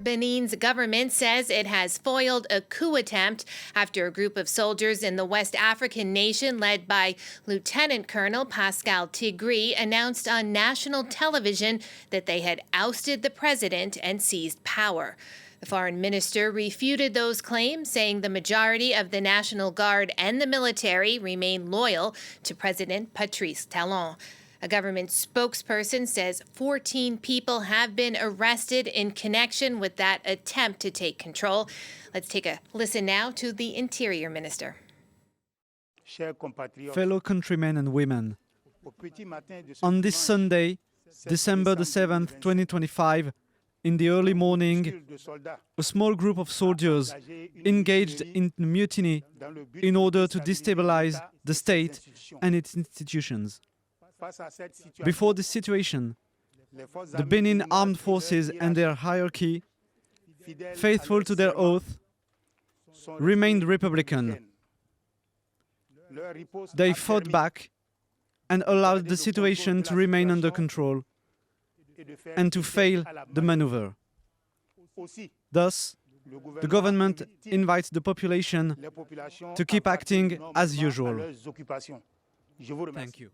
Benin's government says it has foiled a coup attempt after a group of soldiers in the West African nation led by Lieutenant Colonel Pascal Tigri announced on national television that they had ousted the president and seized power. The foreign minister refuted those claims, saying the majority of the National Guard and the military remain loyal to President Patrice Talon. A government spokesperson says 14 people have been arrested in connection with that attempt to take control. Let's take a listen now to the Interior Minister. Fellow countrymen and women, on this Sunday, December the 7th, 2025, in the early morning, a small group of soldiers engaged in mutiny in order to destabilize the state and its institutions. Before this situation, the Benin armed forces and their hierarchy, faithful to their oath, remained republican. They fought back and allowed the situation to remain under control and to fail the maneuver. Thus, the government invites the population to keep acting as usual. Thank you.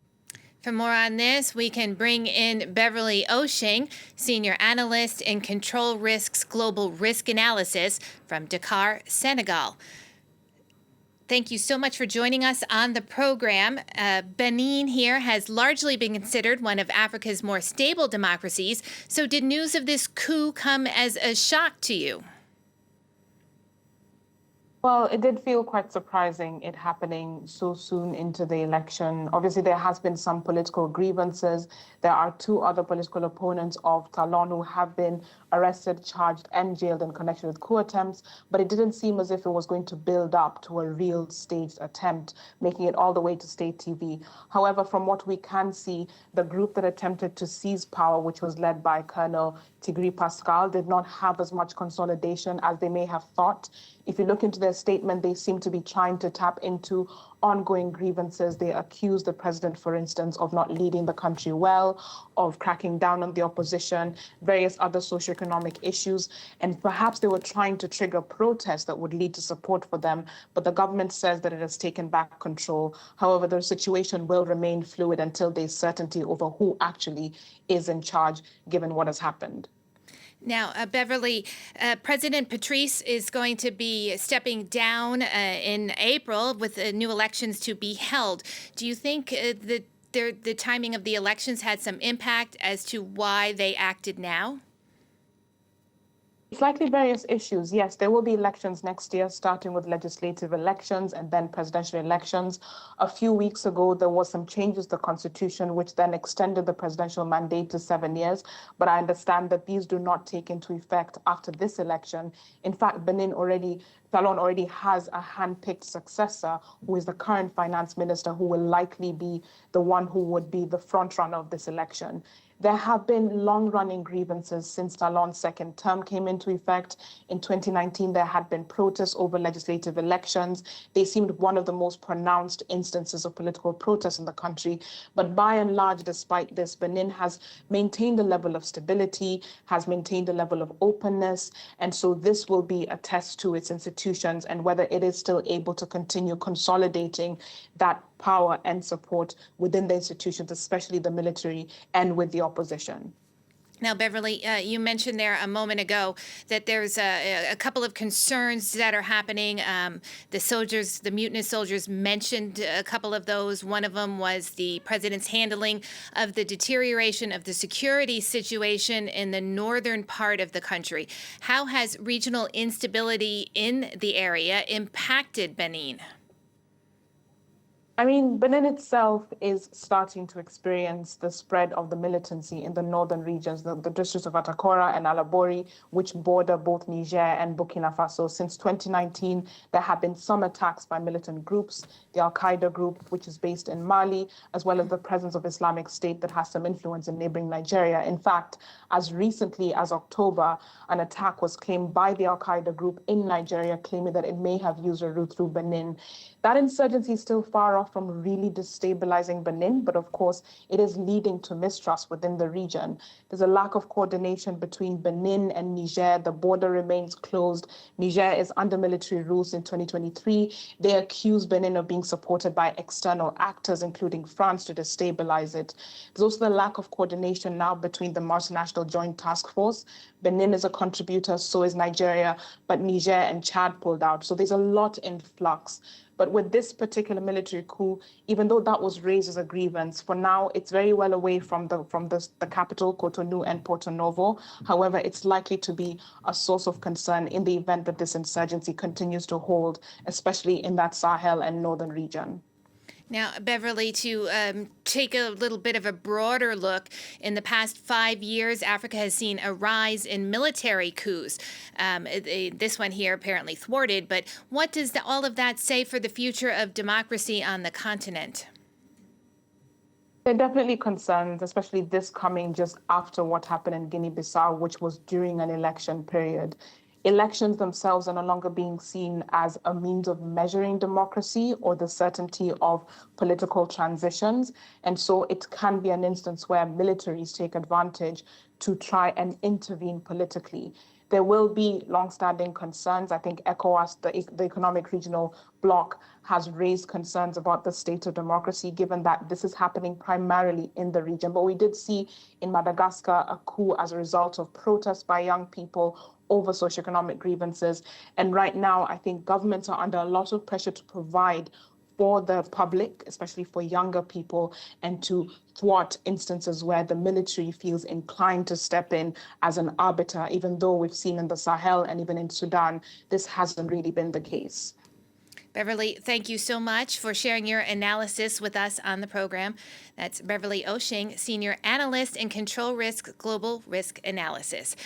For more on this, we can bring in Berverly Ochieng, Senior Analyst in Control Risks Global Risk Analysis from Dakar, Senegal. Thank you so much for joining us on the program. Benin here has largely been considered one of Africa's more stable democracies. So did news of this coup come as a shock to you? Well, it did feel quite surprising, it happening so soon into the election. Obviously, there has been some political grievances. There are two other political opponents of Talon who have been arrested, charged, and jailed in connection with coup attempts, but it didn't seem as if it was going to build up to a real staged attempt, making it all the way to state TV. However, from what we can see, the group that attempted to seize power, which was led by Colonel Tigri Pascal, did not have as much consolidation as they may have thought. If you look into their statement, they seem to be trying to tap into ongoing grievances. They accuse the president, for instance, of not leading the country well, of cracking down on the opposition, various other socioeconomic issues, and perhaps they were trying to trigger protests that would lead to support for them, but the government says that it has taken back control. However, the situation will remain fluid until there's certainty over who actually is in charge, given what has happened. Now, Berverly, President Patrice is going to be stepping down in April with new elections to be held. Do you think the timing of the elections had some impact as to why they acted now? It's likely various issues. Yes, there will be elections next year, starting with legislative elections and then presidential elections. A few weeks ago, there was some changes to the constitution, which then extended the presidential mandate to 7 years. But I understand that these do not take into effect after this election. In fact, Talon already has a hand-picked successor, who is the current finance minister, who will likely be the one who would be the front runner of this election. There have been long-running grievances since Talon's second term came into effect. In 2019, there had been protests over legislative elections. They seemed one of the most pronounced instances of political protest in the country. But by and large, despite this, Benin has maintained a level of stability, has maintained a level of openness. And so this will be a test to its institutions and whether it is still able to continue consolidating that power and support within the institutions, especially the military and with the opposition. Now, Berverly, you mentioned there a moment ago that there's a couple of concerns that are happening. The mutinous soldiers mentioned a couple of those. One of them was the president's handling of the deterioration of the security situation in the northern part of the country. How has regional instability in the area impacted Benin? I mean, Benin itself is starting to experience the spread of the militancy in the northern regions, the districts of Atakora and Alabori, which border both Niger and Burkina Faso. Since 2019, there have been some attacks by militant groups, the Al-Qaeda group, which is based in Mali, as well as the presence of Islamic State that has some influence in neighboring Nigeria. In fact, as recently as October, an attack was claimed by the Al-Qaeda group in Nigeria, claiming that it may have used a route through Benin. That insurgency is still far off far from really destabilizing Benin, but of course, it is leading to mistrust within the region. There's a lack of coordination between Benin and Niger. The border remains closed. Niger is under military rule in 2023. They accuse Benin of being supported by external actors, including France, to destabilize it. There's also the lack of coordination now between the multinational joint task force. Benin is a contributor, so is Nigeria, but Niger and Chad pulled out. So there's a lot in flux. But with this particular military coup, even though that was raised as a grievance, for now it's very well away from the capital, Cotonou and Porto Novo. However, it's likely to be a source of concern in the event that this insurgency continues to hold, especially in that Sahel and northern region. Now, Beverly, to take a little bit of a broader look, in the past 5 years, Africa has seen a rise in military coups. This one here apparently thwarted, but what does all of that say for the future of democracy on the continent? There are definitely concerns, especially this coming just after what happened in Guinea-Bissau, which was during an election period. Elections themselves are no longer being seen as a means of measuring democracy or the certainty of political transitions. And so it can be an instance where militaries take advantage to try and intervene politically. There will be long-standing concerns. I think ECOWAS, the Economic Regional Bloc, has raised concerns about the state of democracy, given that this is happening primarily in the region. But we did see in Madagascar a coup as a result of protests by young people over socioeconomic grievances. And right now, I think governments are under a lot of pressure to provide for the public, especially for younger people, and to thwart instances where the military feels inclined to step in as an arbiter, even though we've seen in the Sahel and even in Sudan, this hasn't really been the case. Beverly, thank you so much for sharing your analysis with us on the program. That's Berverly Ochieng, Senior Analyst in Control Risk Global Risk Analysis.